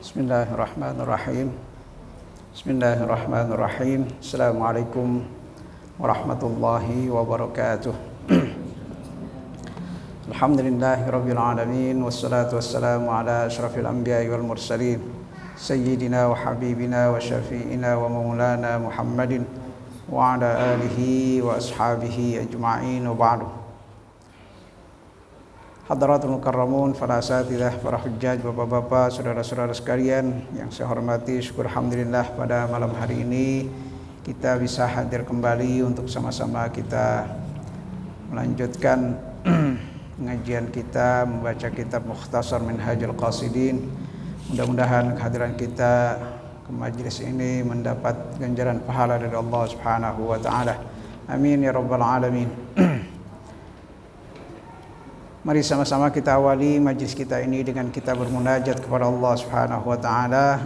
Bismillahirrahmanirrahim. Bismillahirrahmanirrahim. Assalamualaikum warahmatullahi wabarakatuh. Alhamdulillahirabbil alamin wassalatu wassalamu ala asyrafil anbiya'i wal mursalin sayyidina wa habibina wa syafi'ina wa maulana Muhammadin wa ala alihi wa ashabihi ajma'in wa ba'du. Hadratul mukarramun, para asatidzah, para hujjaj, bapak-bapak, saudara-saudara sekalian yang saya hormati, syukur alhamdulillah pada malam hari ini kita bisa hadir kembali untuk sama-sama kita melanjutkan pengajian kita membaca kitab Mukhtasar Minhajul Qasidin. Mudah-mudahan kehadiran kita ke majelis ini mendapat ganjaran pahala dari Allah Subhanahu wa taala. Amin ya rabbal alamin. Mari sama-sama kita awali majlis kita ini dengan kita bermunajat kepada Allah Subhanahu wa taala.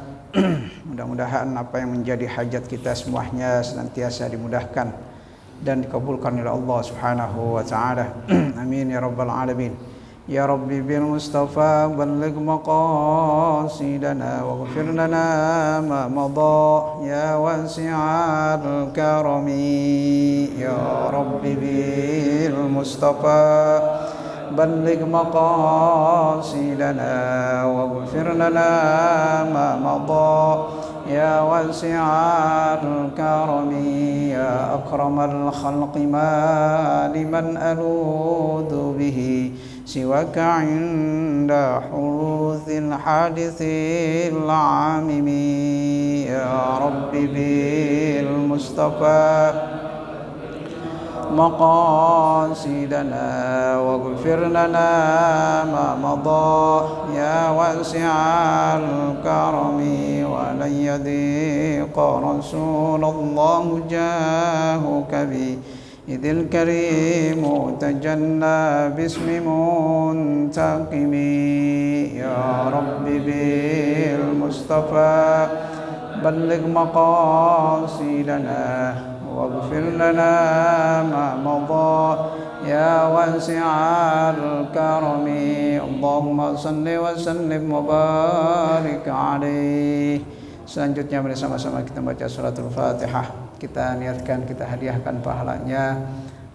Mudah-mudahan apa yang menjadi hajat kita semuanya senantiasa dimudahkan dan dikabulkan oleh Allah Subhanahu wa taala. Amin ya rabbal alamin. Ya Rabbi bil Mustafa balligh maqasidana waghfir lana ma madha ya wasi'al karami. Ya Rabbi bil Mustafa بلغ مقاصدنا واغفر لنا ما مضى يا واسع الكرم يا أكرم الخلق ما لمن ألوذ به سواك عند حدوث الحادث العامم يا رب بالمصطفى مقاصدنا واغفر لنا ما مضى يا واسع الكرم ولن يضيق رسول الله جاهك بي إذ الكريم تجلى باسم منتقم يا رب بالمصطفى بلغ مقاصدنا واغفر لنا ما مضى يا واسع الكرم اللهم صل وسلم وبارك عليه. Selanjutnya bersama-sama kita baca suratul Fatihah. Kita niatkan, kita hadiahkan pahalanya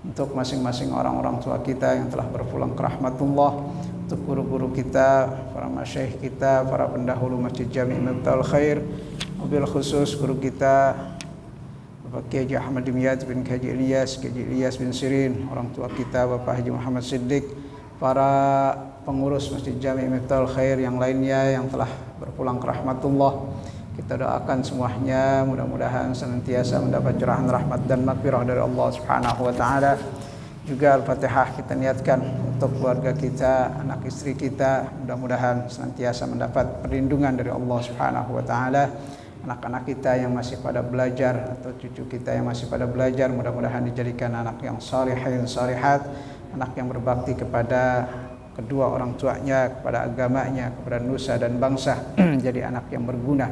untuk masing-masing orang-orang tua kita yang telah berpulang ke rahmatullah, untuk guru-guru kita, para masyaikh kita, para pendahulu Masjid Jami' Miftaul Khair, wabil khusus guru kita Bapak Kiai Haji Ahmad Dimyat bin Haji Ilyas bin Sirin, orang tua kita Bapak Haji Muhammad Siddiq, para pengurus Masjid Jami' Miftaul Khair yang lainnya yang telah berpulang ke rahmatullah. Kita doakan semuanya mudah-mudahan senantiasa mendapat curahan rahmat dan maghfirah dari Allah Subhanahu wa taala. Juga Al-Fatihah kita niatkan untuk keluarga kita, anak istri kita, mudah-mudahan senantiasa mendapat perlindungan dari Allah Subhanahu wa taala. Anak-anak kita yang masih pada belajar atau cucu kita yang masih pada belajar, mudah-mudahan dijadikan anak yang salihin salihat, anak yang berbakti kepada kedua orang tuanya, kepada agamanya, kepada nusa dan bangsa, jadi anak yang berguna.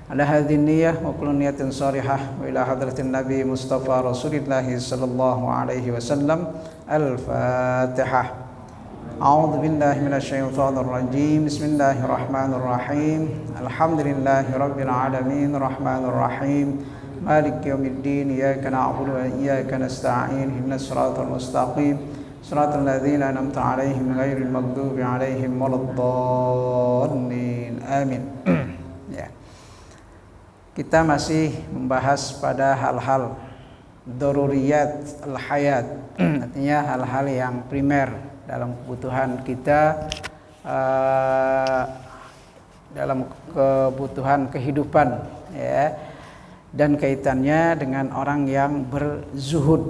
Ala hadhihi niyyah wa kullu niyatin salihah wa ila hadratin Nabi Mustafa Rasulillah sallallahu alaihi wasallam. Al-Fatihah. A'udzu billahi minasyaitonir rajim. Bismillahirrahmanirrahim. Alhamdulillahirabbil alamin arrahmanir rahim maliki yaumiddin iyyaka na'budu wa iyyaka nasta'in ihdinas siratal mustaqim siratal ladzina an'amta 'alaihim ghairil maghdubi 'alaihim waladdallin. Amin. Ya. Kita masih membahas pada hal-hal daruriyat al-hayat, artinya hal-hal yang primer dalam kebutuhan kita, dalam kebutuhan kehidupan, ya, dan kaitannya dengan orang yang berzuhud.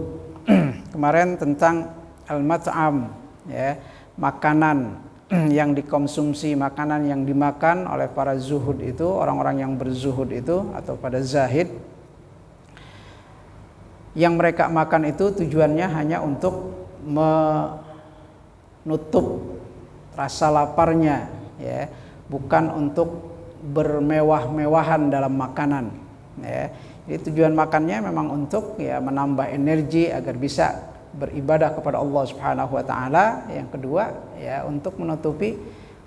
Kemarin tentang al-mat'am, ya, makanan yang dikonsumsi, makanan yang dimakan oleh para zuhud itu, orang-orang yang berzuhud itu atau pada zahid, yang mereka makan itu tujuannya hanya untuk menutup rasa laparnya, ya, bukan untuk bermewah-mewahan dalam makanan, ya. Jadi tujuan makannya memang untuk, ya, menambah energi agar bisa beribadah kepada Allah Subhanahu wa taala. Yang kedua, ya, untuk menutupi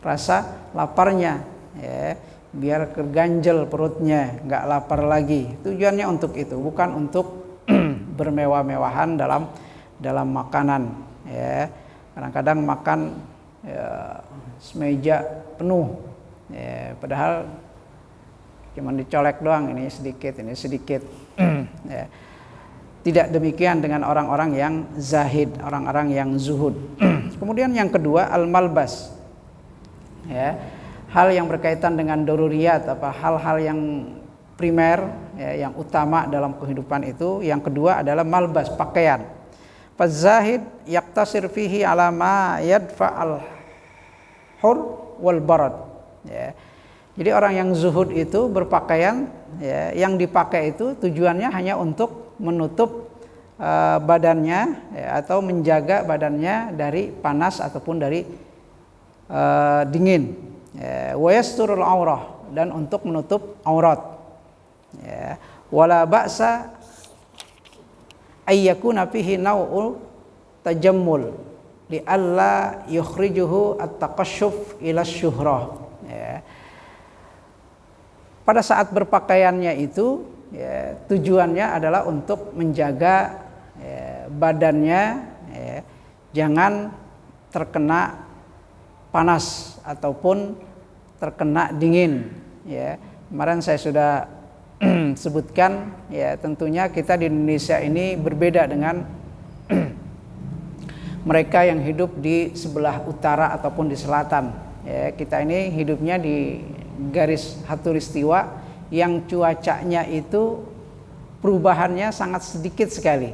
rasa laparnya, ya, biar keganjel perutnya, nggak lapar lagi. Tujuannya untuk itu, bukan untuk bermewah-mewahan dalam makanan. Ya, kadang-kadang makan ya, semeja penuh, ya, padahal cuma dicolek doang, ini sedikit. Ya. Tidak demikian dengan orang-orang yang zahid, orang-orang yang zuhud. Kemudian yang kedua, al-malbas. Ya, hal yang berkaitan dengan daruriyat, hal-hal yang primer, ya, yang utama dalam kehidupan itu. Yang kedua adalah malbas, pakaian. Fazahid yaktasir fihi ala ma yadfa'al hur wal barad. Ya. Jadi orang yang zuhud itu berpakaian, ya, yang dipakai itu tujuannya hanya untuk menutup badannya, ya, atau menjaga badannya dari panas ataupun dari dingin. Wa yasturul aurah, dan untuk menutup aurat. Ya. Wala ba'sa ayyakuna fihi naw'u tajammul li alla yukhrijuhu at-taqashshuf ila syuhrah. Ya. Pada saat berpakaiannya itu, ya, tujuannya adalah untuk menjaga, ya, badannya, ya, jangan terkena panas ataupun terkena dingin. Ya. Kemarin saya sudah sebutkan, ya, tentunya kita di Indonesia ini berbeda dengan mereka yang hidup di sebelah utara ataupun di selatan. Ya, kita ini hidupnya di garis khatulistiwa yang cuacanya itu perubahannya sangat sedikit sekali.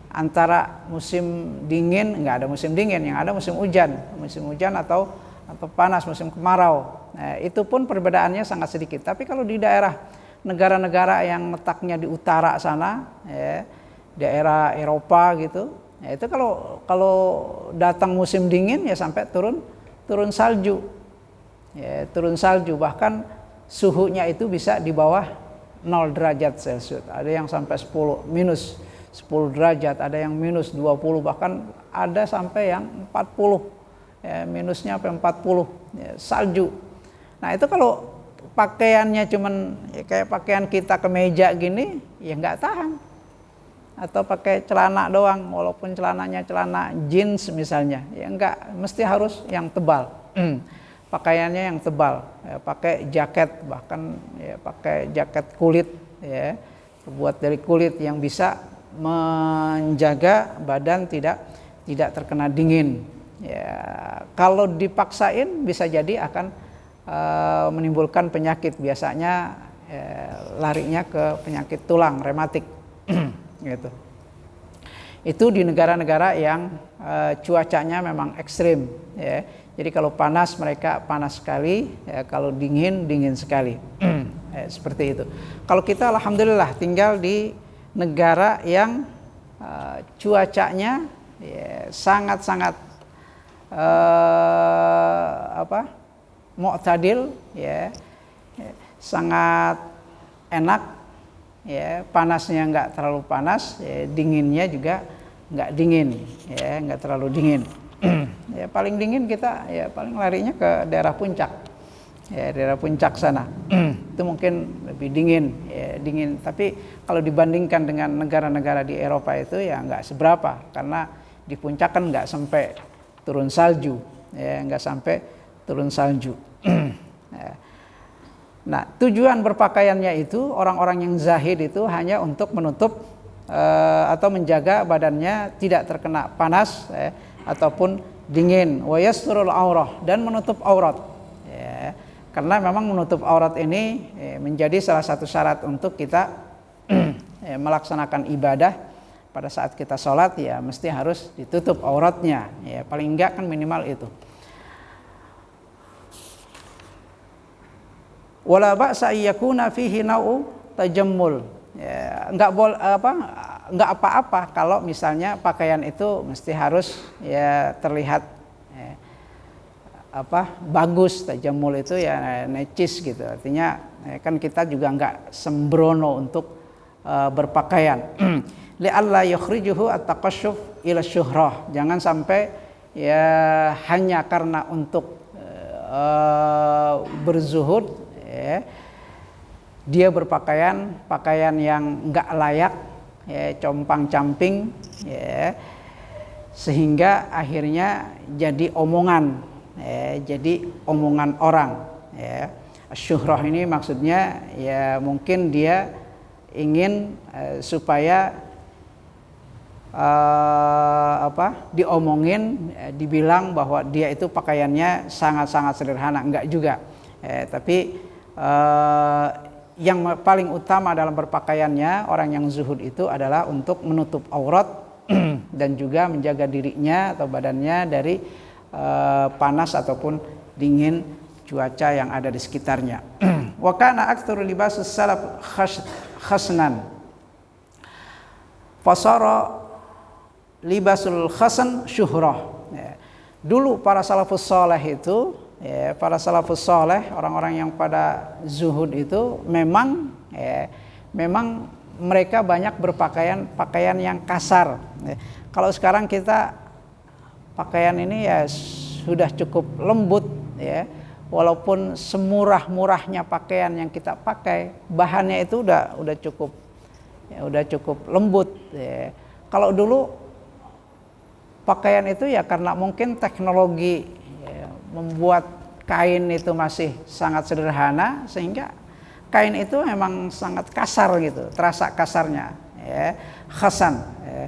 Antara musim dingin, nggak ada musim dingin, yang ada musim hujan atau panas, musim kemarau. Nah, itu pun perbedaannya sangat sedikit. Tapi kalau di daerah negara-negara yang letaknya di utara sana, ya, daerah Eropa gitu, ya, itu kalau datang musim dingin ya sampai turun salju. Ya, turun salju, bahkan suhunya itu bisa di bawah 0 derajat Celcius. Ada yang sampai minus 10 derajat, ada yang minus 20, bahkan ada sampai yang 40. Ya, minusnya sampai 40, ya, salju. Nah, itu kalau pakaiannya cuman, ya, kayak pakaian kita kemeja gini, ya nggak tahan. Atau pakai celana doang, walaupun celananya celana jeans misalnya, ya nggak, mesti harus yang tebal. Pakaiannya yang tebal, ya, pakai jaket, bahkan, ya, pakai jaket kulit, ya, terbuat dari kulit yang bisa menjaga badan tidak terkena dingin. Ya, kalau dipaksain bisa jadi akan menimbulkan penyakit, biasanya larinya ke penyakit tulang, rematik. Gitu. Itu di negara-negara yang cuacanya memang ekstrim, ya. Jadi kalau panas mereka panas sekali, ya, kalau dingin sekali. Seperti itu. Kalau kita alhamdulillah tinggal di negara yang cuacanya, ya, sangat-sangat mu'tadil, ya, sangat enak, ya, panasnya nggak terlalu panas, ya, dinginnya juga nggak dingin, ya, nggak terlalu dingin. Ya, paling dingin kita, ya, paling larinya ke daerah puncak, ya, daerah puncak sana. Itu mungkin lebih dingin, ya, dingin. Tapi kalau dibandingkan dengan negara-negara di Eropa itu ya nggak seberapa, karena di puncak kan nggak sampai turun salju, ya, nggak sampai turun salju. Ya. Nah, tujuan berpakaiannya itu orang-orang yang zahid itu hanya untuk menutup atau menjaga badannya tidak terkena panas, ya, ataupun dingin. Wa yasturul aurah, dan menutup aurat. Ya, karena memang menutup aurat ini, ya, menjadi salah satu syarat untuk kita ya, melaksanakan ibadah. Pada saat kita sholat, ya, mesti harus ditutup auratnya. Ya, paling enggak kan minimal itu. Wala ba'sa yakuna fihi nau'u tajammul. Ya, enggak apa-apa kalau misalnya pakaian itu mesti harus, ya, terlihat, ya, bagus. Tajammul itu ya necis gitu. Artinya, ya, kan kita juga enggak sembrono untuk berpakaian. Li'alla yukhrijuhu at-taqashshuf ila syuhrah. Jangan sampai, ya, hanya karena untuk berzuhud, ya, dia berpakaian yang nggak layak, ya, compang-camping, ya, sehingga akhirnya jadi omongan, ya, jadi omongan orang, ya. Syuhrah ini maksudnya ya mungkin dia ingin supaya diomongin, dibilang bahwa dia itu pakaiannya sangat-sangat sederhana. Enggak juga, tapi yang paling utama dalam berpakaiannya orang yang zuhud itu adalah untuk menutup aurat dan juga menjaga dirinya atau badannya dari panas ataupun dingin cuaca yang ada di sekitarnya. Wa kana aktsaru libasus salaf khasnan fasara libasul khasan syuhrah. Ya. Dulu para salafus saleh itu, ya, para salafus saleh, orang-orang yang pada zuhud itu memang mereka banyak pakaian yang kasar. Ya. Kalau sekarang kita pakaian ini ya sudah cukup lembut, ya. Walaupun semurah-murahnya pakaian yang kita pakai, bahannya itu udah cukup lembut. Ya. Kalau dulu pakaian itu ya karena mungkin teknologi, ya, membuat kain itu masih sangat sederhana sehingga kain itu memang sangat kasar gitu, terasa kasarnya, ya. Khasan, ya.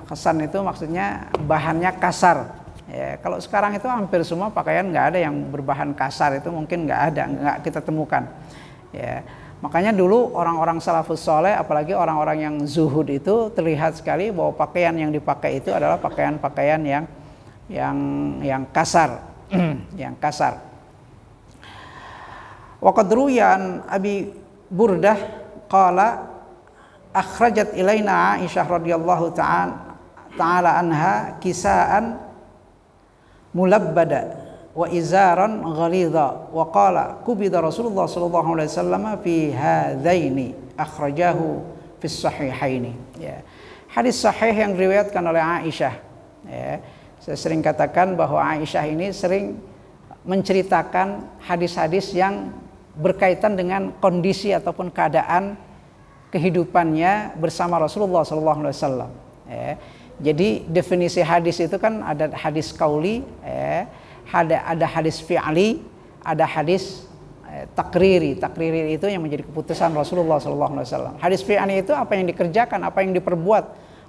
Khasan itu maksudnya bahannya kasar, ya. Kalau sekarang itu hampir semua pakaian nggak ada yang berbahan kasar, itu mungkin nggak kita temukan, ya. Makanya dulu orang-orang salafus soleh, apalagi orang-orang yang zuhud itu terlihat sekali bahwa pakaian yang dipakai itu adalah pakaian-pakaian yang kasar, yang kasar. Wa qad ruwiya an Abi Burdah qala akhrajat ilaina Aisyah radhiyallahu ta'ala anha kisaan mulabbada wa izaran ghalidha wa qala kubida Rasulullah sallallahu alaihi wasallam fi hadaini akhrajahu fi sahihaini, ya. Hadis sahih yang diriwayatkan oleh Aisyah, ya. Saya sering katakan bahwa Aisyah ini sering menceritakan hadis-hadis yang berkaitan dengan kondisi ataupun keadaan kehidupannya bersama Rasulullah sallallahu alaihi wasallam, ya. Jadi definisi hadis itu kan ada hadis qauli, ya. Ada hadis fi'li, ada hadis takriri. Takriri itu yang menjadi keputusan Rasulullah SAW. Hadis fi'li itu apa yang dikerjakan, apa yang diperbuat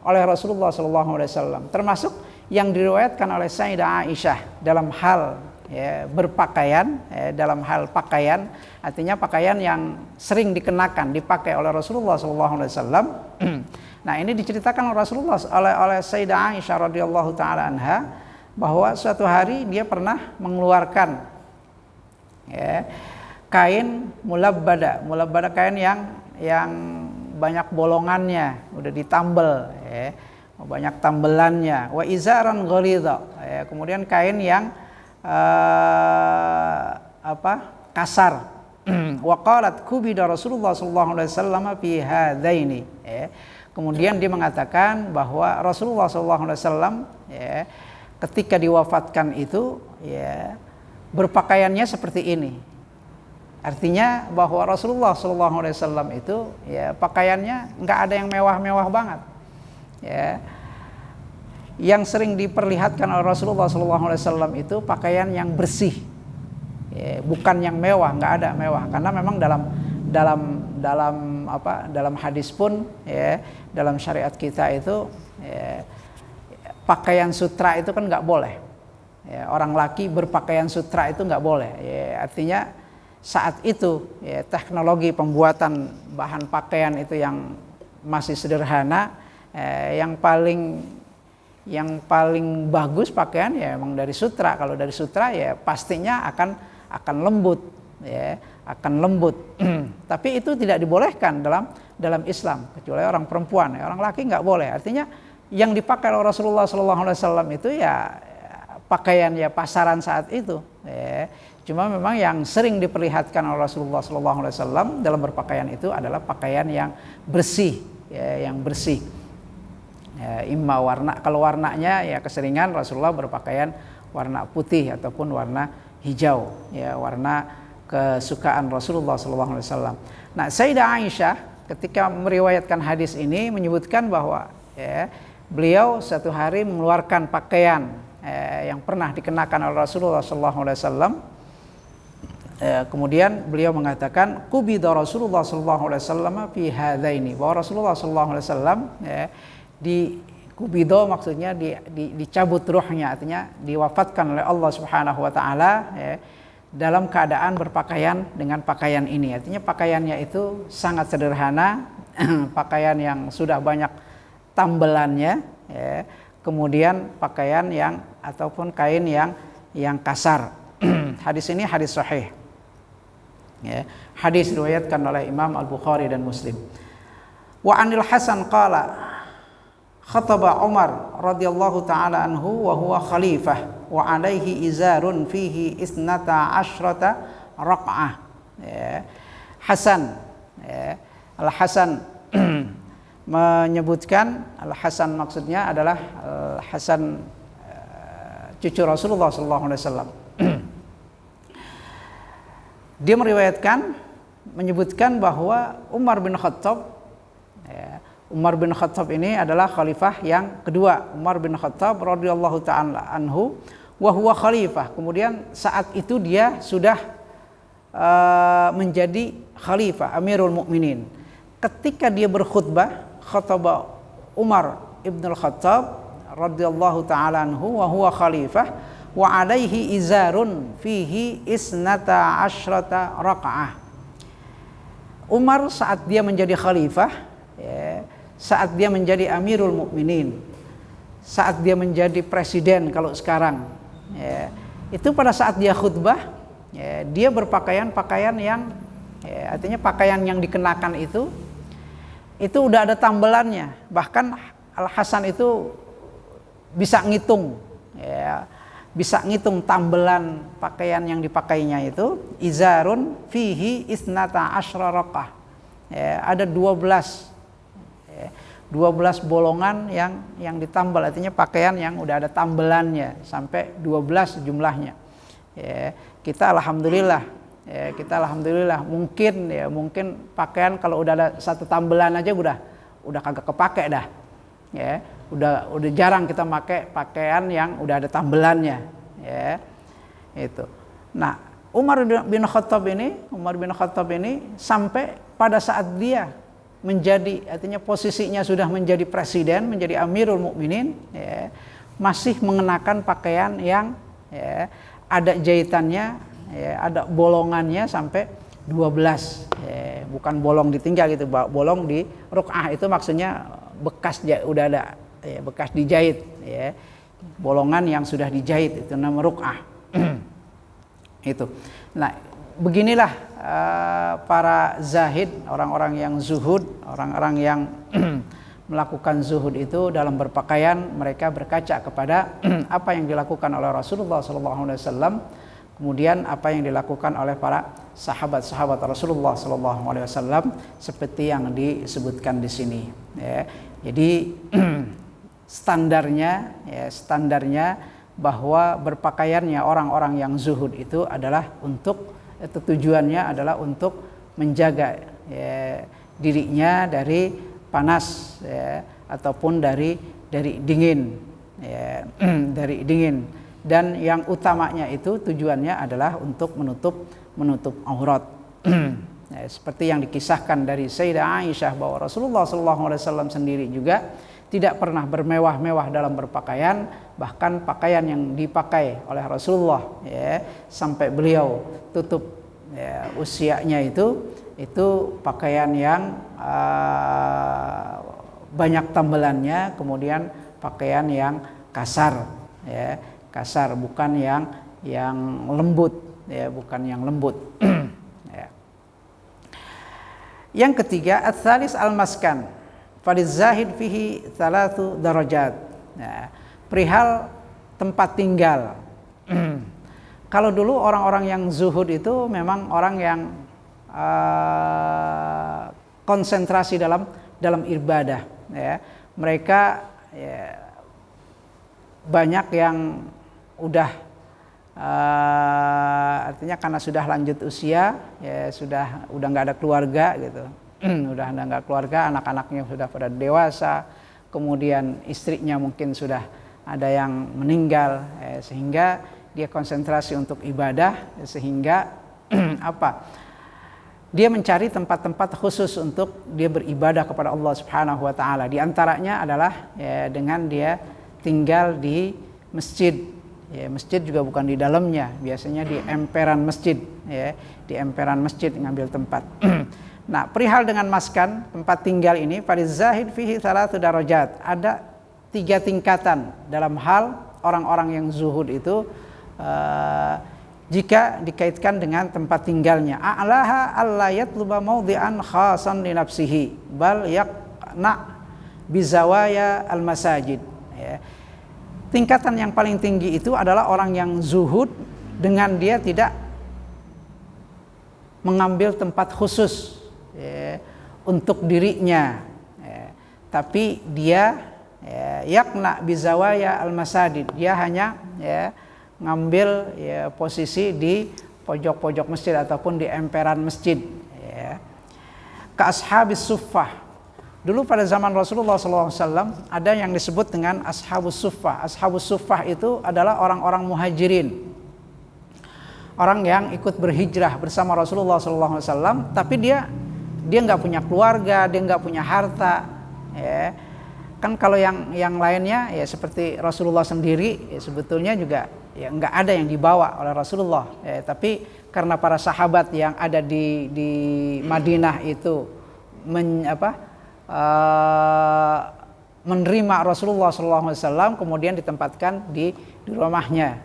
oleh Rasulullah SAW. Termasuk yang diriwayatkan oleh Sayyidah Aisyah dalam hal, ya, berpakaian, dalam hal pakaian, artinya pakaian yang sering dikenakan, dipakai oleh Rasulullah SAW. Nah, ini diceritakan oleh Rasulullah oleh Sayyidah Aisyah radhiyallahu taala anha, bahwa suatu hari dia pernah mengeluarkan, ya, kain mulabbada kain yang banyak bolongannya, udah ditambel, ya, banyak tambelannya, wa izaran ghalidha, ya, kemudian kain yang kasar. Wa qalat kubida Rasulullah sallallahu alaihi wasallam fi hadaini, ya. Kemudian dia mengatakan bahwa Rasulullah sallallahu alaihi wasallam, ya, ketika diwafatkan itu, ya, berpakaiannya seperti ini. Artinya bahwa Rasulullah SAW itu, ya, pakaiannya nggak ada yang mewah-mewah banget, ya. Yang sering diperlihatkan oleh Rasulullah SAW itu pakaian yang bersih, ya, bukan yang mewah, nggak ada mewah. Karena memang dalam hadis pun, ya, dalam syariat kita itu, ya, pakaian sutra itu kan nggak boleh, ya, orang laki berpakaian sutra itu nggak boleh, ya, artinya saat itu, ya, teknologi pembuatan bahan pakaian itu yang masih sederhana, yang paling bagus pakaian ya emang dari sutra. Kalau dari sutra ya pastinya akan lembut, ya, akan lembut. Tapi itu tidak dibolehkan dalam Islam, kecuali orang perempuan, ya, orang laki nggak boleh. Artinya yang dipakai oleh Rasulullah SAW itu ya pakaian ya pasaran saat itu, ya. Cuma memang yang sering diperlihatkan oleh Rasulullah SAW dalam berpakaian itu adalah pakaian yang bersih, ya, yang bersih, ya, kalau warnanya ya keseringan Rasulullah berpakaian warna putih ataupun warna hijau, ya, warna kesukaan Rasulullah SAW. Nah, Sayyidah Aisyah ketika meriwayatkan hadis ini menyebutkan bahwa ya, beliau satu hari mengeluarkan pakaian yang pernah dikenakan oleh Rasulullah SAW. Kemudian beliau mengatakan qubida Rasulullah SAW fi hadaini, bahwa Rasulullah SAW di kubido maksudnya dicabut ruhnya, artinya diwafatkan oleh Allah Subhanahu wa taala dalam keadaan berpakaian dengan pakaian ini. Artinya pakaiannya itu sangat sederhana, pakaian yang sudah banyak tambelannya, kemudian pakaian yang ataupun kain yang kasar. Hadis ini hadis sahih. Hadis diriwayatkan oleh Imam Al-Bukhari dan Muslim. Wa anil Hasan qala khataba Umar radhiyallahu taala anhu wa huwa khalifah wa alaihi izarun fihi isnata asyrata raq'ah. Hasan, Al-Hasan menyebutkan, Al-Hasan maksudnya adalah Hasan cucu Rasulullah SAW. Dia menyebutkan bahwa Umar bin Khattab ini adalah khalifah yang kedua. Umar bin Khattab radhiyallahu ta'ala anhu wa huwa khalifah. Kemudian saat itu dia sudah menjadi khalifah, Amirul Mukminin. Ketika dia berkhutbah, khataba Umar ibn al-Khattab radhiyallahu ta'ala anhu wa huwa khalifah wa alaihi izarun fihi isnata asyrata raq'ah. Umar saat dia menjadi khalifah, saat dia menjadi Amirul Mukminin, saat dia menjadi presiden kalau sekarang, itu pada saat dia khutbah, dia berpakaian yang artinya pakaian yang dikenakan itu udah ada tambelannya. Bahkan Al-Hasan itu bisa ngitung, bisa ngitung tambelan pakaian yang dipakainya itu. Izarun fihi isnata asyra raqah, ada 12 bolongan yang ditambal, artinya pakaian yang udah ada tambelannya sampai 12 jumlahnya. Kita alhamdulillah mungkin pakaian kalau udah ada satu tambelan aja udah kagak kepake dah. Udah jarang kita pakai pakaian yang udah ada tambelannya, itu. Nah, Umar bin Khattab ini sampai pada saat dia menjadi, artinya posisinya sudah menjadi presiden, menjadi Amirul Mukminin, masih mengenakan pakaian yang ada jahitannya, ada bolongannya sampai 12, bukan bolong ditinggal gitu, bolong di ruk'ah itu maksudnya bekas udah ada, bekas dijahit, bolongan yang sudah dijahit itu namanya ruk'ah. Itu. Nah, beginilah para zahid, orang-orang yang zuhud, orang-orang yang melakukan zuhud itu dalam berpakaian, mereka berkaca kepada apa yang dilakukan oleh Rasulullah SAW, kemudian apa yang dilakukan oleh para sahabat-sahabat Rasulullah SAW seperti yang disebutkan di sini. Jadi standarnya bahwa berpakaiannya orang-orang yang zuhud itu adalah tujuannya adalah untuk menjaga dirinya dari panas, ataupun dari dingin, dari dingin. Dan yang utamanya itu tujuannya adalah untuk menutup aurat. Seperti yang dikisahkan dari Sayyidah Aisyah bahwa Rasulullah SAW sendiri juga tidak pernah bermewah-mewah dalam berpakaian, bahkan pakaian yang dipakai oleh Rasulullah sampai beliau tutup usianya itu pakaian yang banyak tambelannya, kemudian pakaian yang kasar, kasar, bukan yang lembut, bukan yang lembut. Yang ketiga, ats-tsalis al-maskan. Faliz zahid fihi 3 darajat. Perihal tempat tinggal. Kalau dulu orang-orang yang zuhud itu memang orang yang konsentrasi dalam ibadah, Mereka banyak yang udah artinya karena sudah lanjut usia, ya udah nggak ada keluarga gitu. Udah nggak keluarga, anak-anaknya sudah pada dewasa, kemudian istrinya mungkin sudah ada yang meninggal, sehingga dia konsentrasi untuk ibadah, sehingga dia mencari tempat-tempat khusus untuk dia beribadah kepada Allah Subhanahu wa taala. Di antaranya adalah dengan dia tinggal di masjid. Ya, masjid juga bukan di dalamnya, biasanya di emperan masjid, ya, di emperan masjid ngambil tempat. Nah, perihal dengan maskan, tempat tinggal ini, farizahid fihi thalathu darajat. Ada 3 tingkatan dalam hal orang-orang yang zuhud itu jika dikaitkan dengan tempat tinggalnya. A'laha alla yatluba mawdi'an khasan li nafsihi bal yaqna bizawaya al-masajid. Ya. Tingkatan yang paling tinggi itu adalah orang yang zuhud dengan dia tidak mengambil tempat khusus untuk dirinya, tapi dia yaqna bizawaya al-masajid, dia hanya ngambil posisi di pojok-pojok masjid ataupun di emperan masjid. Ka ashabis suffah. Dulu pada zaman Rasulullah SAW ada yang disebut dengan ashabus suffah. Ashabus suffah itu adalah orang-orang muhajirin, orang yang ikut berhijrah bersama Rasulullah SAW, tapi dia nggak punya keluarga, dia nggak punya harta. Kan kalau yang lainnya ya seperti Rasulullah sendiri, ya sebetulnya juga ya nggak ada yang dibawa oleh Rasulullah. Tapi karena para sahabat yang ada di Madinah itu menerima Rasulullah SAW, kemudian ditempatkan di rumahnya.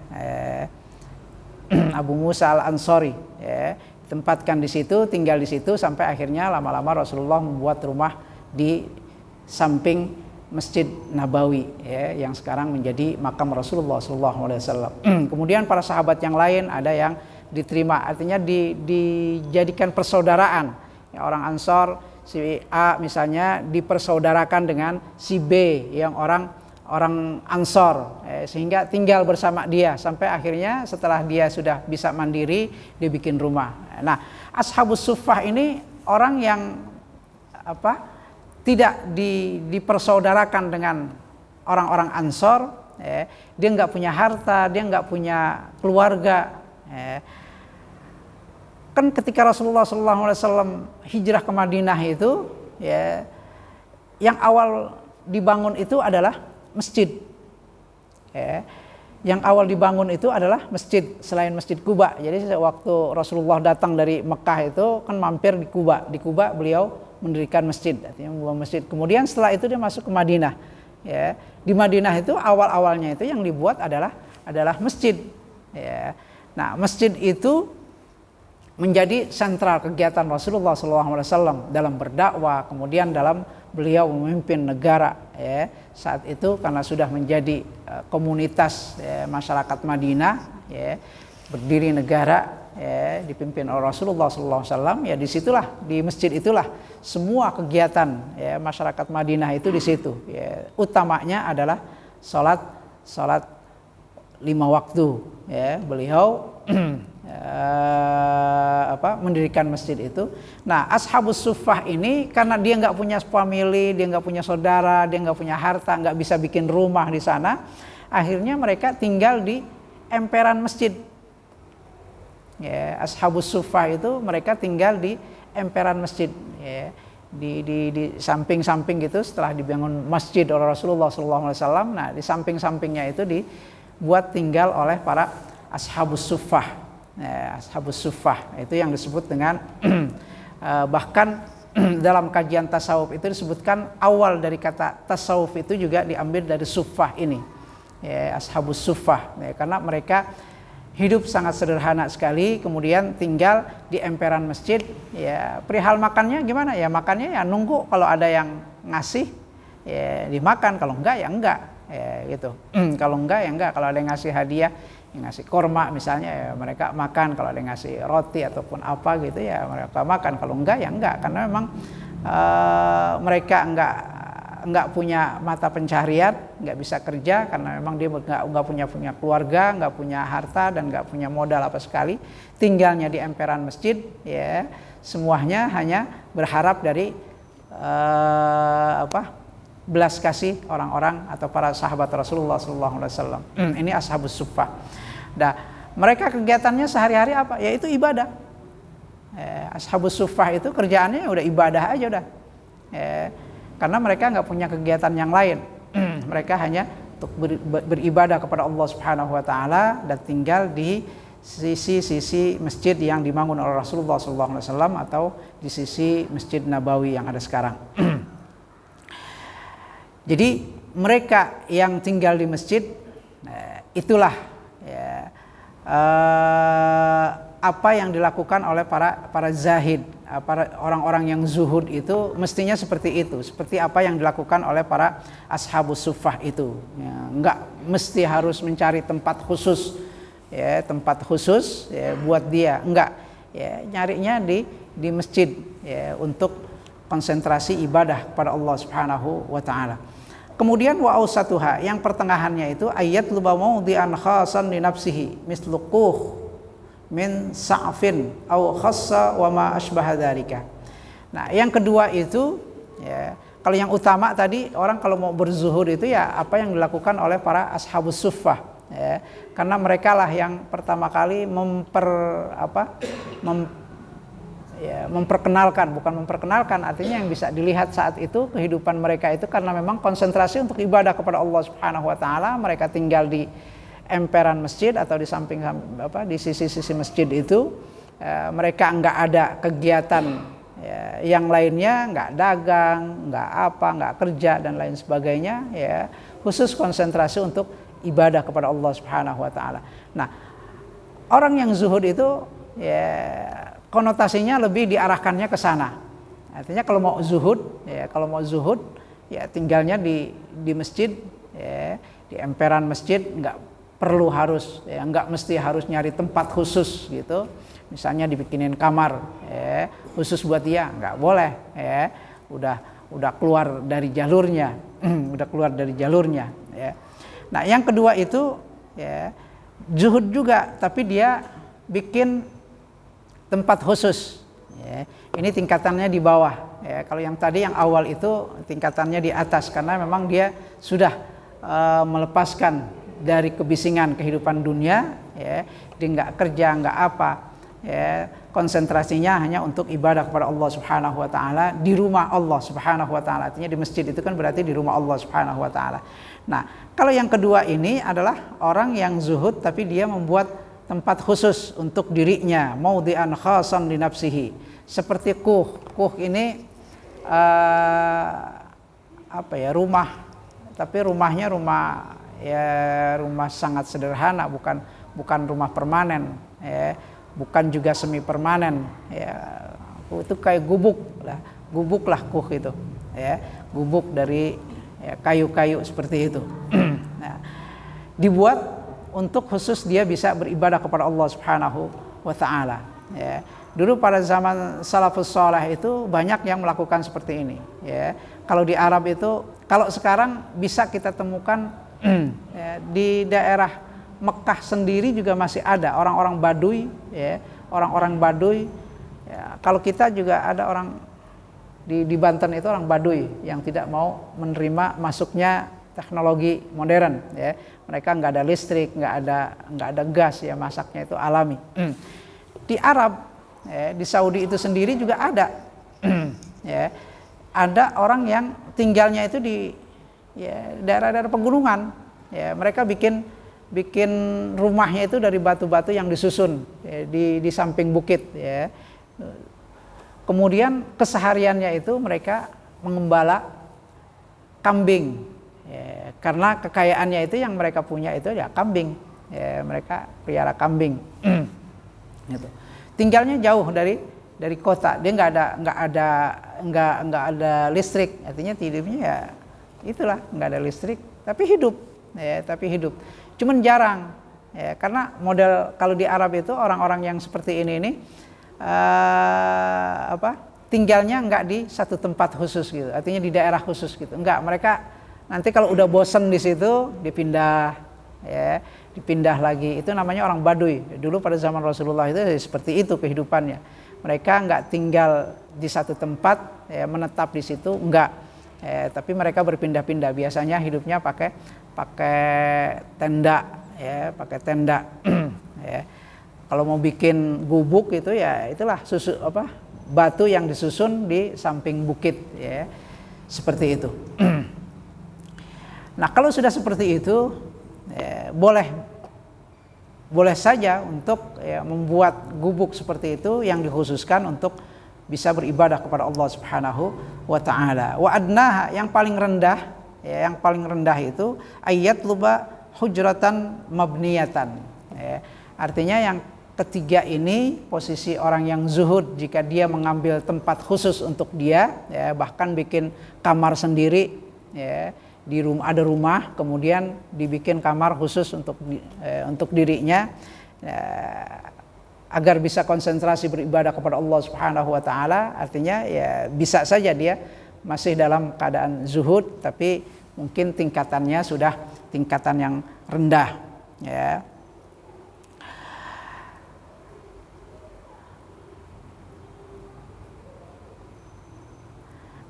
Abu Musa al-Ansari, ditempatkan di situ, tinggal di situ sampai akhirnya lama-lama Rasulullah membuat rumah di samping Masjid Nabawi, yang sekarang menjadi makam Rasulullah SAW. Kemudian para sahabat yang lain ada yang diterima, artinya dijadikan persaudaraan. Ya, orang Ansor, si A misalnya dipersaudarakan dengan si B yang orang Ansor, sehingga tinggal bersama dia sampai akhirnya setelah dia sudah bisa mandiri, dia bikin rumah. Nah, ashabus suffah ini orang yang tidak dipersaudarakan dengan orang-orang Ansor, dia nggak punya harta, dia nggak punya keluarga. Kan ketika Rasulullah SAW hijrah ke Madinah itu, yang awal dibangun itu adalah masjid. Yang awal dibangun itu adalah masjid selain Masjid Quba. Jadi waktu Rasulullah datang dari Mekah itu kan mampir di Quba. Di Quba beliau mendirikan masjid, artinya membangun masjid. Kemudian setelah itu dia masuk ke Madinah. Di Madinah itu awal-awalnya itu yang dibuat adalah masjid. Nah, masjid itu menjadi sentral kegiatan Rasulullah SAW dalam berdakwah, kemudian dalam beliau memimpin negara. Saat itu karena sudah menjadi komunitas masyarakat Madinah, berdiri negara, dipimpin oleh Rasulullah SAW. Ya disitulah, di masjid itulah semua kegiatan masyarakat Madinah itu di situ. Utamanya adalah salat 5 waktu. Beliau mendirikan masjid itu. Nah, ashabus suffah ini karena dia nggak punya family, dia nggak punya saudara, dia nggak punya harta, nggak bisa bikin rumah di sana, akhirnya mereka tinggal di emperan masjid. Ashabus suffah itu mereka tinggal di emperan masjid, di samping-samping gitu. Setelah dibangun masjid oleh Rasulullah SAW, nah di samping-sampingnya itu dibuat tinggal oleh para ashabus suffah. Ashabus suffah itu yang disebut dengan bahkan dalam kajian tasawuf itu disebutkan awal dari kata tasawuf itu juga diambil dari suffah ini, ashabus suffah, karena mereka hidup sangat sederhana sekali, kemudian tinggal di emperan masjid. Perihal makannya gimana? Ya makannya ya nunggu, kalau ada yang ngasih dimakan, kalau enggak ya enggak, gitu. Kalau enggak ya enggak, kalau ada yang ngasih hadiah, yang ngasih korma misalnya, ya mereka makan. Kalau ada yang ngasih roti ataupun apa gitu ya mereka makan. Kalau enggak ya enggak, karena memang mereka enggak nggak punya mata pencaharian, nggak bisa kerja karena memang dia nggak punya keluarga, nggak punya harta dan nggak punya modal apa sekali, tinggalnya di emperan masjid, ya semuanya hanya berharap dari belas kasih orang-orang atau para sahabat Rasulullah SAW. Ini ashabus suffah. Nah, mereka kegiatannya sehari-hari apa? Yaitu ibadah. Ashabus suffah itu kerjaannya udah ibadah aja udah. Karena mereka nggak punya kegiatan yang lain. Mereka hanya untuk beribadah kepada Allah Subhanahu wa taala dan tinggal di sisi masjid yang dibangun oleh Rasulullah SAW atau di sisi Masjid Nabawi yang ada sekarang. Jadi mereka yang tinggal di masjid, itulah ya, apa yang dilakukan oleh para zahid, para orang-orang yang zuhud itu mestinya seperti itu, seperti apa yang dilakukan oleh para ashabus suffah itu. Ya, enggak mesti harus mencari tempat khusus, ya, tempat khusus ya, buat dia, enggak, ya, nyarinya di masjid ya, untuk konsentrasi ibadah kepada Allah Subhanahu wa taala. Kemudian wa ausatuha, yang pertengahannya itu ayat luba maudhi'an khasan li nafsihi misluquh min sa'fin au khassa wa ma asbaha dzalika. Nah, yang kedua itu ya, kalau yang utama tadi orang kalau mau berzuhud itu ya apa yang dilakukan oleh para ashabus suffah ya, karena mereka lah yang pertama kali memperkenalkan, bukan memperkenalkan, artinya yang bisa dilihat saat itu kehidupan mereka itu karena memang konsentrasi untuk ibadah kepada Allah Subhanahu wa taala. Mereka tinggal di emperan masjid atau di samping di sisi-sisi masjid itu. Mereka enggak ada kegiatan ya, yang lainnya, enggak dagang, enggak kerja dan lain sebagainya ya, khusus konsentrasi untuk ibadah kepada Allah Subhanahu wa taala. Nah, orang yang zuhud itu ya konotasinya lebih diarahkannya ke sana. Artinya kalau mau zuhud ya tinggalnya di masjid ya, di emperan masjid, nggak perlu harus ya, nggak mesti harus nyari tempat khusus gitu. Misalnya dibikinin kamar ya, khusus buat dia, nggak boleh ya. Udah keluar dari jalurnya. Ya. Nah, yang kedua itu ya zuhud juga, tapi dia bikin tempat khusus ya. Ini tingkatannya di bawah ya. Kalau yang tadi yang awal itu tingkatannya di atas karena memang dia sudah melepaskan dari kebisingan kehidupan dunia ya. Dia nggak kerja, nggak apa ya, konsentrasinya hanya untuk ibadah kepada Allah Subhanahu wa taala di rumah Allah Subhanahu wa taala. Artinya di masjid itu kan berarti di rumah Allah Subhanahu wa taala. Nah, kalau yang kedua ini adalah orang yang zuhud tapi dia membuat tempat khusus untuk dirinya, maudhi'an khasan li nafsihi. Seperti kuh ini rumah, tapi rumahnya rumah sangat sederhana, bukan rumah permanen ya, bukan juga semi permanen ya. Itu kayak gubuk lah kuh itu ya, gubuk dari ya, kayu-kayu seperti itu. Nah, dibuat untuk khusus dia bisa beribadah kepada Allah Subhanahu wa taala ya. Dulu pada zaman salafus saleh itu banyak yang melakukan seperti ini ya. Kalau di Arab itu, kalau sekarang bisa kita temukan ya, di daerah Mekah sendiri juga masih ada orang-orang Baduy ya, orang-orang Baduy ya. Kalau kita juga ada orang di Banten itu orang Baduy yang tidak mau menerima masuknya teknologi modern ya. Mereka nggak ada listrik, nggak ada gas ya, masaknya itu alami. Di Arab ya, di Saudi itu sendiri juga ada ya, ada orang yang tinggalnya itu di ya, daerah-daerah pegunungan ya. Mereka bikin rumahnya itu dari batu-batu yang disusun ya, di samping bukit ya. Kemudian kesehariannya itu mereka mengembala kambing ya, karena kekayaannya itu yang mereka punya itu ya kambing ya, mereka pelihara kambing gitu. Tinggalnya jauh dari kota, dia nggak ada listrik, artinya tidurnya ya itulah, nggak ada listrik tapi hidup ya, cuman jarang ya, karena model kalau di Arab itu orang-orang yang seperti ini tinggalnya enggak di satu tempat khusus gitu, artinya di daerah khusus gitu. Enggak, mereka nanti kalau udah bosen di situ dipindah, ya, dipindah lagi. Itu namanya orang Baduy. Dulu pada zaman Rasulullah itu seperti itu kehidupannya. Mereka enggak tinggal di satu tempat, ya, menetap di situ, enggak. Tapi mereka berpindah-pindah. Biasanya hidupnya pakai tenda, ya, pakai tenda. Ya. Kalau mau bikin gubuk itu ya itulah batu yang disusun di samping bukit, ya, seperti itu. Nah kalau sudah seperti itu, ya, boleh saja untuk, ya, membuat gubuk seperti itu yang dikhususkan untuk bisa beribadah kepada Allah Subhanahu wa taala. Wa adnaha, yang paling rendah, ya, yang paling rendah itu ayat luba hujratan mabniyatan. Ya. Artinya yang ketiga ini posisi orang yang zuhud, jika dia mengambil tempat khusus untuk dia, ya, bahkan bikin kamar sendiri, ya, di rumah, ada rumah kemudian dibikin kamar khusus untuk dirinya, ya, agar bisa konsentrasi beribadah kepada Allah Subhanahu wa taala. Artinya ya bisa saja dia masih dalam keadaan zuhud tapi mungkin tingkatannya sudah tingkatan yang rendah, ya.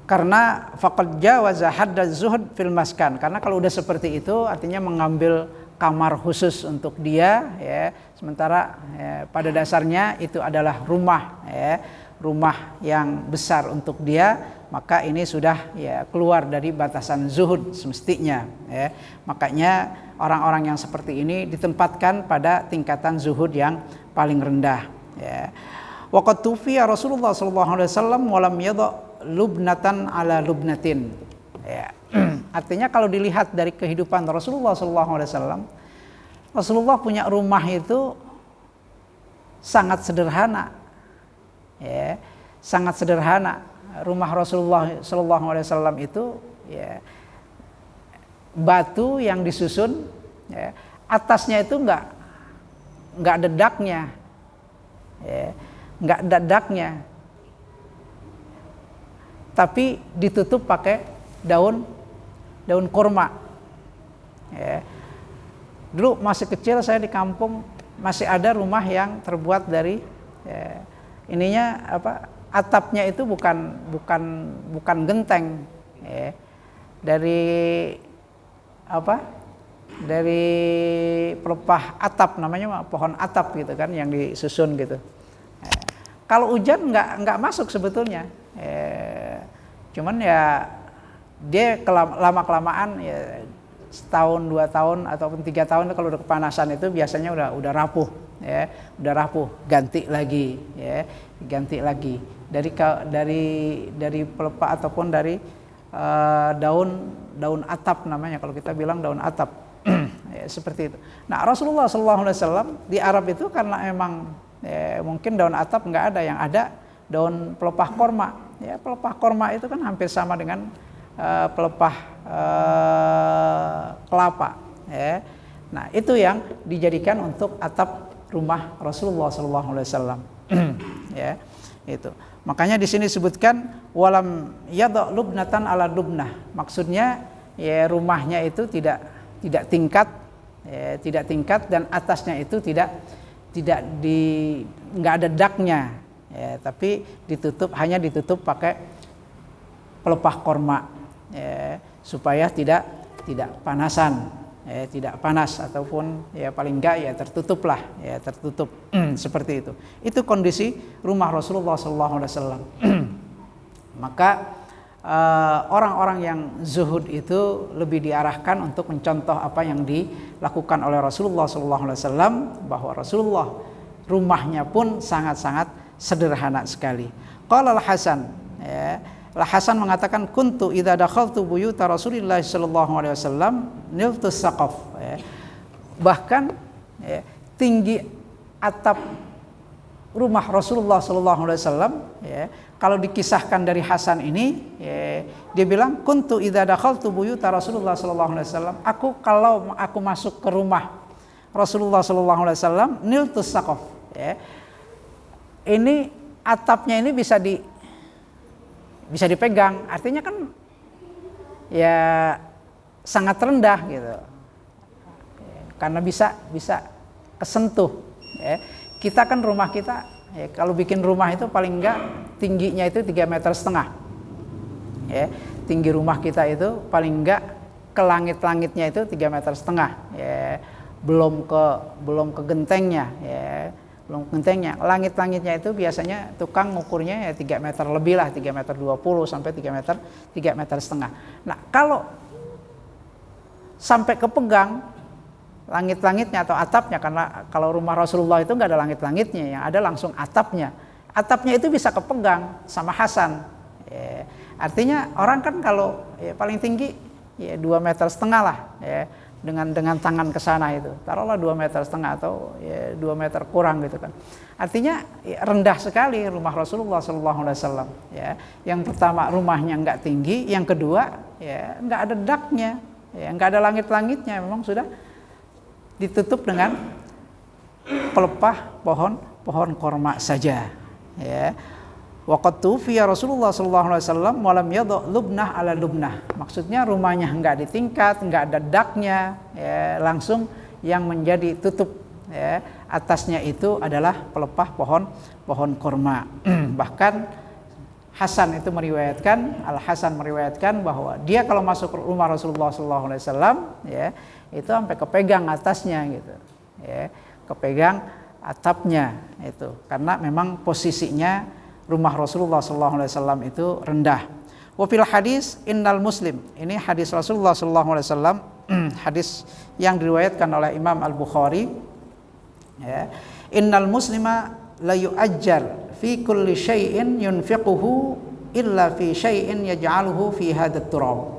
Karena faqad jawaza haddaz zuhud fil maskan. Karena kalau udah seperti itu artinya mengambil kamar khusus untuk dia, ya. Sementara, ya, pada dasarnya itu adalah rumah, ya, rumah yang besar untuk dia, maka ini sudah, ya, keluar dari batasan zuhud semestinya, ya. Makanya orang-orang yang seperti ini ditempatkan pada tingkatan zuhud yang paling rendah, ya. Waqad tufiya Rasulullah sallallahu alaihi wasallam wa lam yadha lubnatan ala lubnatin, ya. Artinya kalau dilihat dari kehidupan Rasulullah SAW, Rasulullah punya rumah itu sangat sederhana, ya, sangat sederhana. Rumah Rasulullah SAW itu, ya, batu yang disusun, ya, atasnya itu enggak ada daknya, ya, enggak ada daknya. Tapi ditutup pakai daun kurma, ya. Dulu masih kecil saya di kampung masih ada rumah yang terbuat dari, ya, ininya atapnya itu bukan genteng, ya. Dari pelepah atap, namanya pohon atap gitu kan yang disusun gitu. Ya. Kalau hujan nggak masuk sebetulnya. Cuman ya dia lama kelamaan, ya, setahun 2 tahun ataupun 3 tahun kalau udah kepanasan itu biasanya udah rapuh, ya, udah rapuh, ganti lagi, ya, ganti lagi dari pelepah ataupun dari daun atap namanya, kalau kita bilang daun atap. Ya, seperti itu. Nah Rasulullah SAW di Arab itu karena emang, ya, mungkin daun atap nggak ada, yang ada daun pelepah korma. Ya, pelepah korma itu kan hampir sama dengan pelepah kelapa, ya. Nah itu yang dijadikan untuk atap rumah Rasulullah SAW. Ya, itu. Makanya di sini disebutkan walam yadha lubnatan ala lubnah. Maksudnya, ya, rumahnya itu tidak tingkat, ya, tidak tingkat, dan atasnya itu nggak ada daknya, ya, tapi hanya ditutup pakai pelepah korma, ya, supaya tidak panasan, ya, tidak panas, ataupun ya paling enggak ya tertutup lah, ya, tertutup. Seperti itu. Itu kondisi rumah Rasulullah SAW. Maka orang-orang yang zuhud itu lebih diarahkan untuk mencontoh apa yang dilakukan oleh Rasulullah SAW, bahwa Rasulullah rumahnya pun sangat-sangat sederhana sekali. Qala Al-Hasan, ya, Al-Hasan mengatakan kuntu idza dakhaltu buyuta Rasulillah sallallahu alaihi wasallam niltu saqaf, ya. Bahkan, ya, tinggi atap rumah Rasulullah sallallahu alaihi wasallam, ya, kalau dikisahkan dari Hasan ini, ya, dia bilang kuntu idza dakhaltu buyuta Rasulullah sallallahu alaihi wasallam, kalau aku masuk ke rumah Rasulullah sallallahu alaihi wasallam niltu saqaf, ya. Ini atapnya ini bisa bisa dipegang, artinya kan ya sangat rendah gitu. Karena bisa kesentuh. Ya. Kita kan rumah kita, ya, kalau bikin rumah itu paling enggak tingginya itu 3,5 meter. Ya, tinggi rumah kita itu paling enggak ke langit-langitnya itu 3,5 meter. Ya, belum ke gentengnya. Ya, belum gentengnya. Langit-langitnya itu biasanya tukang ngukurnya ya 3 meter lebih lah, 3,20 meter sampai 3,5 meter. Nah, kalau sampai kepegang langit-langitnya atau atapnya, karena kalau rumah Rasulullah itu nggak ada langit-langitnya, yang ada langsung atapnya. Atapnya itu bisa kepegang sama Hasan. Ya, artinya orang kan kalau ya, paling tinggi ya 2,5 meter lah, ya, dengan tangan ke sana itu. Taruhlah 2,5 meter atau ya, 2 meter kurang gitu kan. Artinya ya, rendah sekali rumah Rasulullah SAW. Ya, yang pertama rumahnya nggak tinggi, yang kedua ya nggak ada daknya, ya, nggak ada langit-langitnya, memang sudah ditutup dengan pelepah pohon korma saja. Ya. Waqad tufiya Rasulullah SAW walam yadha lubnah ala lubnah. Maksudnya rumahnya enggak ditingkat, enggak ada daknya, ya, langsung yang menjadi tutup, ya, atasnya itu adalah pelepah pohon korma. Bahkan Hasan itu meriwayatkan, Al Hasan meriwayatkan bahwa dia kalau masuk rumah Rasulullah SAW, ya, itu sampai kepegang atasnya gitu, ya, kepegang atapnya itu, karena memang posisinya rumah Rasulullah SAW itu rendah. Wa fil hadis innal muslim, ini hadis Rasulullah SAW, hadis yang diriwayatkan oleh Imam Al Bukhari, ya, innal muslima la yu'ajjar fi kulli syai'in yunfiquhu illa fi syai'in yaj'aluhu fi hadat turab.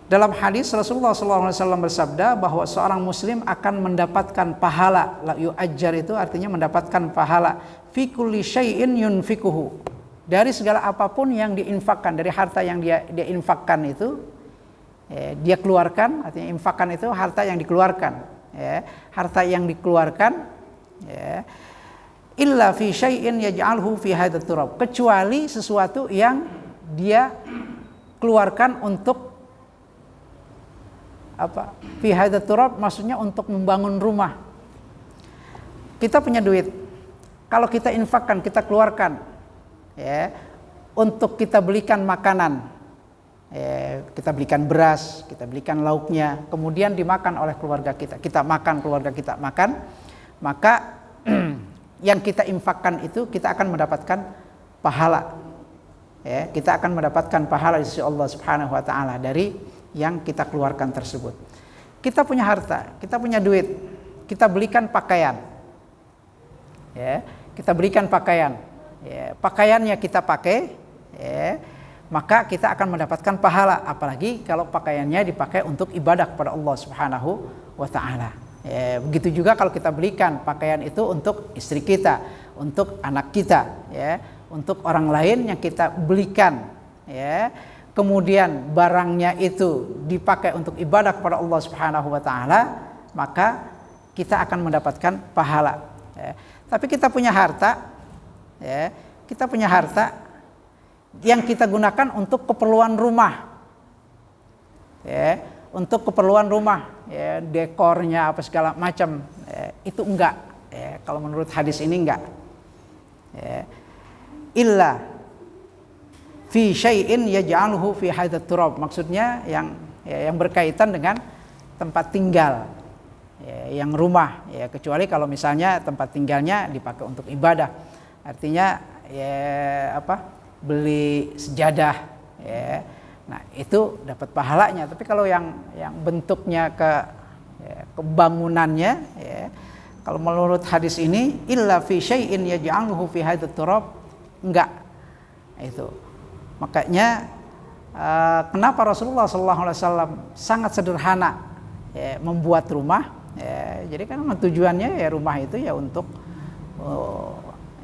Dalam hadis Rasulullah SAW bersabda bahwa seorang muslim akan mendapatkan pahala. La yu'ajjar itu artinya mendapatkan pahala. Fi kulli syai'in yunfiquhu, dari segala apapun yang diinfakkan, dari harta yang dia infakkan itu, dia keluarkan, artinya infakkan itu harta yang dikeluarkan, ya, harta yang dikeluarkan, ya, illa fi syai'in yaj'alhu fi hadat turab, kecuali sesuatu yang dia keluarkan untuk apa? Fi hadat turab maksudnya untuk membangun rumah. Kita punya duit, kalau kita infakkan, kita keluarkan, ya, untuk kita belikan makanan, ya, kita belikan beras, kita belikan lauknya, kemudian dimakan oleh keluarga kita, kita makan, keluarga kita makan, maka yang kita infakkan itu kita akan mendapatkan pahala, ya, kita akan mendapatkan pahala di sisi Allah Subhanahu Wa Taala dari yang kita keluarkan tersebut. Kita punya harta, kita punya duit, kita belikan pakaian, ya, kita belikan pakaian, ya, pakaiannya kita pakai, ya, maka kita akan mendapatkan pahala, apalagi kalau pakaiannya dipakai untuk ibadah kepada Allah Subhanahu Wa Taala. Ya, begitu juga kalau kita belikan pakaian itu untuk istri kita, untuk anak kita, ya, untuk orang lain yang kita belikan, ya, kemudian barangnya itu dipakai untuk ibadah kepada Allah Subhanahu Wa Taala, maka kita akan mendapatkan pahala. Ya. Tapi kita punya harta, ya, kita punya harta yang kita gunakan untuk keperluan rumah, ya, untuk keperluan rumah, ya, dekornya apa segala macam, ya, itu enggak, ya, kalau menurut hadis ini enggak, ya, illa fi syai'in yaj'aluhu fi hadat turab, maksudnya yang, ya, yang berkaitan dengan tempat tinggal, ya, yang rumah, ya, kecuali kalau misalnya tempat tinggalnya dipakai untuk ibadah, artinya ya apa, beli sejadah, ya, nah itu dapat pahalanya. Tapi kalau yang bentuknya ke bangunannya, ya, kalau menurut hadis ini illa fi syai'in yaj'aluhu fi hadat turab, enggak itu. Makanya kenapa Rasulullah SAW sangat sederhana, ya, membuat rumah, ya, jadi kan tujuannya ya rumah itu ya untuk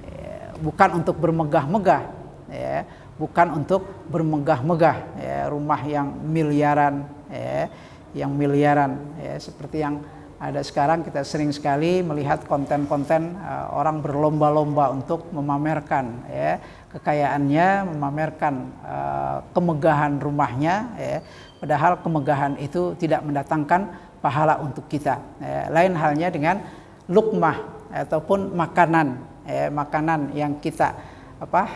ya, bukan untuk bermegah-megah, ya, bukan untuk bermegah-megah, ya, rumah yang miliaran, ya, yang miliaran, ya, seperti yang Ada sekarang kita sering sekali melihat konten-konten orang berlomba-lomba untuk memamerkan ya kekayaannya, memamerkan kemegahan rumahnya ya. Padahal kemegahan itu tidak mendatangkan pahala untuk kita. Lain halnya dengan lukmah ataupun makanan, makanan yang kita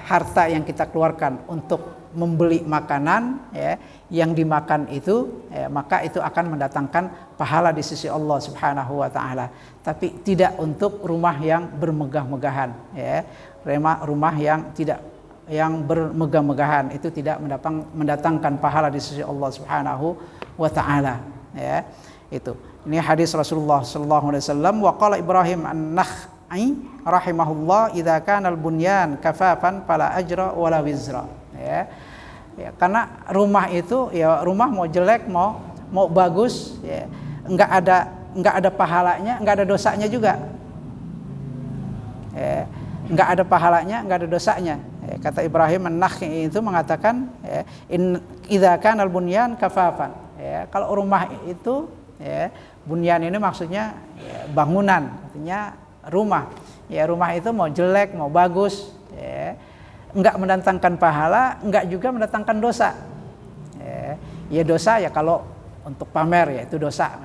harta yang kita keluarkan untuk membeli makanan ya, yang dimakan itu maka itu akan mendatangkan pahala di sisi Allah Subhanahu wa taala. Tapi tidak untuk rumah yang bermegah-megahan ya. Rumah yang bermegah-megahan itu tidak mendatangkan pahala di sisi Allah Subhanahu wa taala ya. Itu. Ini hadis Rasulullah sallallahu alaihi wasallam. Wa qala Ibrahim an-Nakhai rahimahullah, idza kana al-bunyan kafafan fala ajra wala wizra. Ya. Karena rumah itu ya, rumah mau jelek mau bagus ya, enggak ada pahalanya, enggak ada dosanya juga. Ya. Enggak ada pahalanya, enggak ada dosanya. Ya. Kata Ibrahim an-Nakhai itu mengatakan ya, idza kana al-bunyan kafafan. Ya, kalau rumah itu ya, bunyan ini maksudnya ya, bangunan, artinya rumah. Ya, rumah itu mau jelek mau bagus ya, enggak mendatangkan pahala, enggak juga mendatangkan dosa. Ya dosa ya kalau untuk pamer ya itu dosa.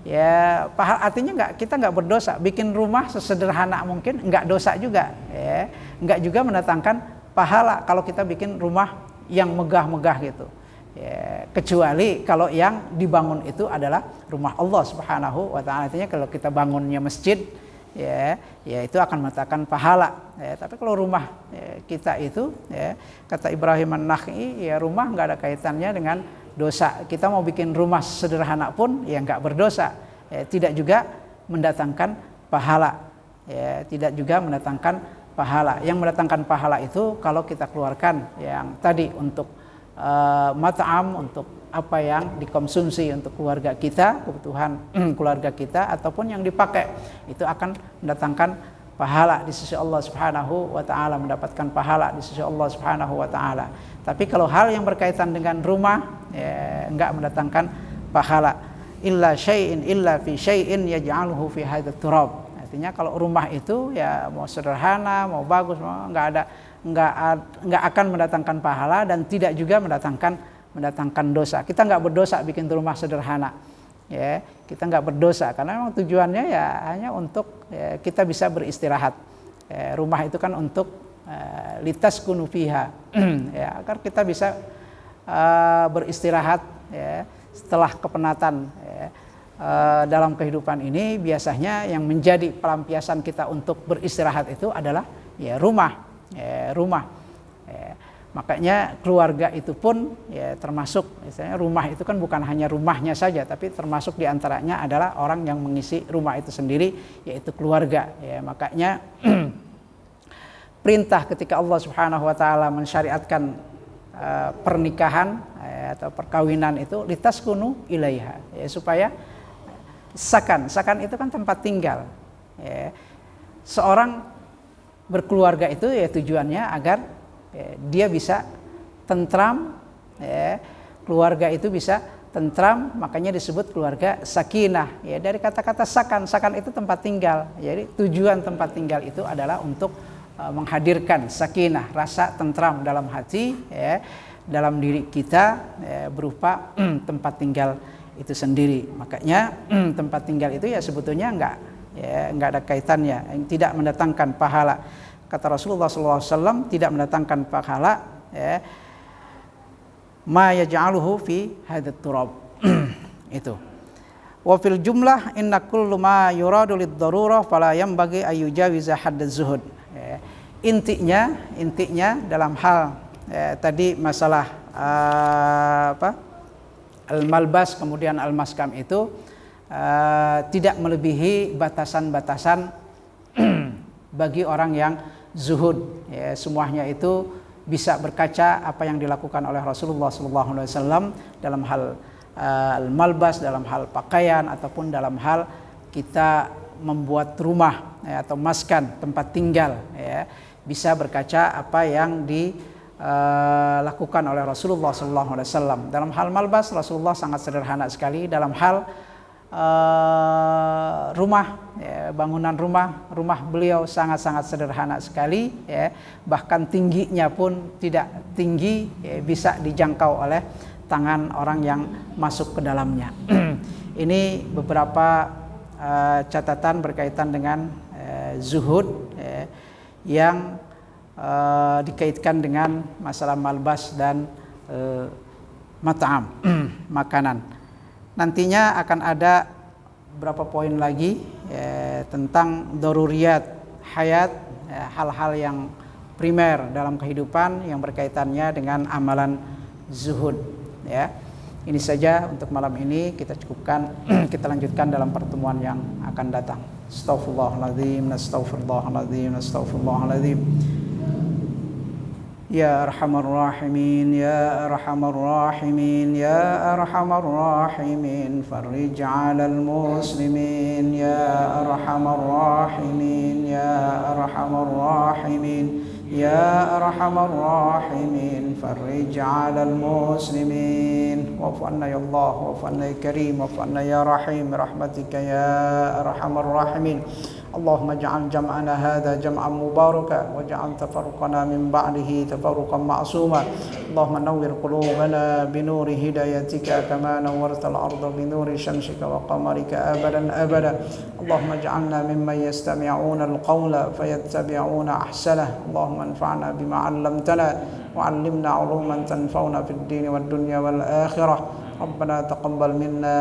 Ya pahala artinya kita enggak berdosa. Bikin rumah sesederhana mungkin enggak dosa juga. Enggak juga mendatangkan pahala kalau kita bikin rumah yang megah-megah gitu. Kecuali kalau yang dibangun itu adalah rumah Allah Subhanahu wa taala. Artinya kalau kita bangunnya masjid ya itu akan mendatangkan pahala. Tapi kalau rumah kita itu kata Ibrahim an-Nakhai ya, rumah enggak ada kaitannya dengan dosa. Kita mau bikin rumah sederhana pun ya enggak berdosa. Tidak juga mendatangkan pahala. Tidak juga mendatangkan pahala. Yang mendatangkan pahala itu kalau kita keluarkan yang tadi untuk mat'am, untuk apa yang dikonsumsi untuk keluarga kita, kebutuhan keluarga kita, ataupun yang dipakai, itu akan mendatangkan pahala di sisi Allah Subhanahu wa taala, mendapatkan pahala di sisi Allah Subhanahu wa taala. Tapi kalau hal yang berkaitan dengan rumah enggak mendatangkan pahala. Illa fi syai'in yaj'aluhu fi hadzal turab. Artinya kalau rumah itu ya mau sederhana, mau bagus, mau enggak akan mendatangkan pahala dan tidak juga mendatangkan dosa. Kita enggak berdosa bikin rumah sederhana. Ya, kita enggak berdosa karena memang tujuannya ya hanya untuk kita bisa beristirahat. Rumah itu kan untuk litaskunu fiha. Ya, agar kita bisa beristirahat ya, setelah kepenatan dalam kehidupan ini. Biasanya yang menjadi pelampiasan kita untuk beristirahat itu adalah ya rumah. Makanya keluarga itu pun ya termasuk, misalnya rumah itu kan bukan hanya rumahnya saja, tapi termasuk diantaranya adalah orang yang mengisi rumah itu sendiri, yaitu keluarga. Ya, makanya perintah ketika Allah Subhanahu wa taala mensyariatkan pernikahan atau perkawinan itu litaskunu ilaiha, ya, supaya sakan itu kan tempat tinggal. Ya, seorang berkeluarga itu ya tujuannya agar dia bisa tentram, keluarga itu bisa tentram, makanya disebut keluarga sakinah. Ya, dari kata-kata sakan itu tempat tinggal. Jadi tujuan tempat tinggal itu adalah untuk menghadirkan sakinah, rasa tentram dalam hati, dalam diri kita, berupa tempat tinggal itu sendiri. Makanya tempat tinggal itu ya sebetulnya enggak ada kaitannya, tidak mendatangkan pahala. Kata Rasulullah SAW, tidak mendatangkan pahala ma yaj'aluhu fi hadzal turab. Itu. Wa fil jumlah inna kullu ma yuradu lid-darurah fala yanbaghi ayyujawiza haddaz zuhud. Intinya dalam hal tadi masalah al-malbas kemudian al-maskam itu tidak melebihi batasan-batasan bagi orang yang zuhud. Ya, semuanya itu bisa berkaca apa yang dilakukan oleh Rasulullah SAW dalam hal al-malbas, dalam hal pakaian, ataupun dalam hal kita membuat rumah atau maskan, tempat tinggal. Ya, bisa berkaca apa yang dilakukan oleh Rasulullah SAW. Dalam hal malbas Rasulullah sangat sederhana sekali. Dalam hal rumah, ya, bangunan rumah beliau sangat-sangat sederhana sekali, ya, bahkan tingginya pun tidak tinggi, ya, bisa dijangkau oleh tangan orang yang masuk ke dalamnya. Ini beberapa catatan berkaitan dengan zuhud, ya, yang dikaitkan dengan masalah malbas dan mat'am, makanan. Nantinya akan ada beberapa poin lagi, ya, tentang daruriyat hayat, ya, hal-hal yang primer dalam kehidupan yang berkaitannya dengan amalan zuhud, ya. Ini saja untuk malam ini, kita cukupkan. Kita lanjutkan dalam pertemuan yang akan datang. Astaghfirullahaladzim, astaghfirullahaladzim, astaghfirullahaladzim. Ya Arhamar Rahimin, Ya Arhamar Rahimin, Ya Arhamar Rahimin, farij 'alal muslimin, Ya Arhamar Rahimin, Ya Arhamar Rahimin, Ya Arhamar Rahimin, farij 'alal muslimin. Wa'fu 'anna ya Allah, wa'fu 'anna ya Karim, wa'fu 'anna ya Rahim, rahmatika ya Arhamar Rahimin. اللهم اجعل جمعنا هذا جمعا مباركا واجعل تفرقنا من بعده تفرقا معصوما. اللهم نور قلوبنا بنور هدايتك كما نورت الأرض بنور شمسك وقمرك أبدا أبدا. اللهم اجعلنا ممن يستمعون القول فيتبعون أحسنه. اللهم انفعنا بما علمتنا وعلمنا علوما تنفعنا في الدين والدنيا والآخرة. ربنا تقبل منا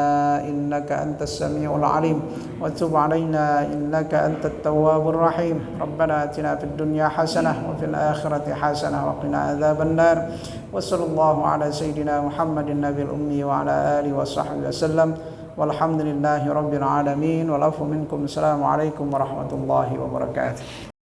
إنك أنت السميع العليم وتب علينا إنك أنت التواب الرحيم. ربنا آتنا في الدنيا حسنة وفي الآخرة حسنة وقنا عذاب النار. وصلى الله على سيدنا محمد النبي الأمي وعلى آله وصحبه وسلم والحمد لله رب العالمين. والعفو منكم. السلام عليكم ورحمة الله وبركاته.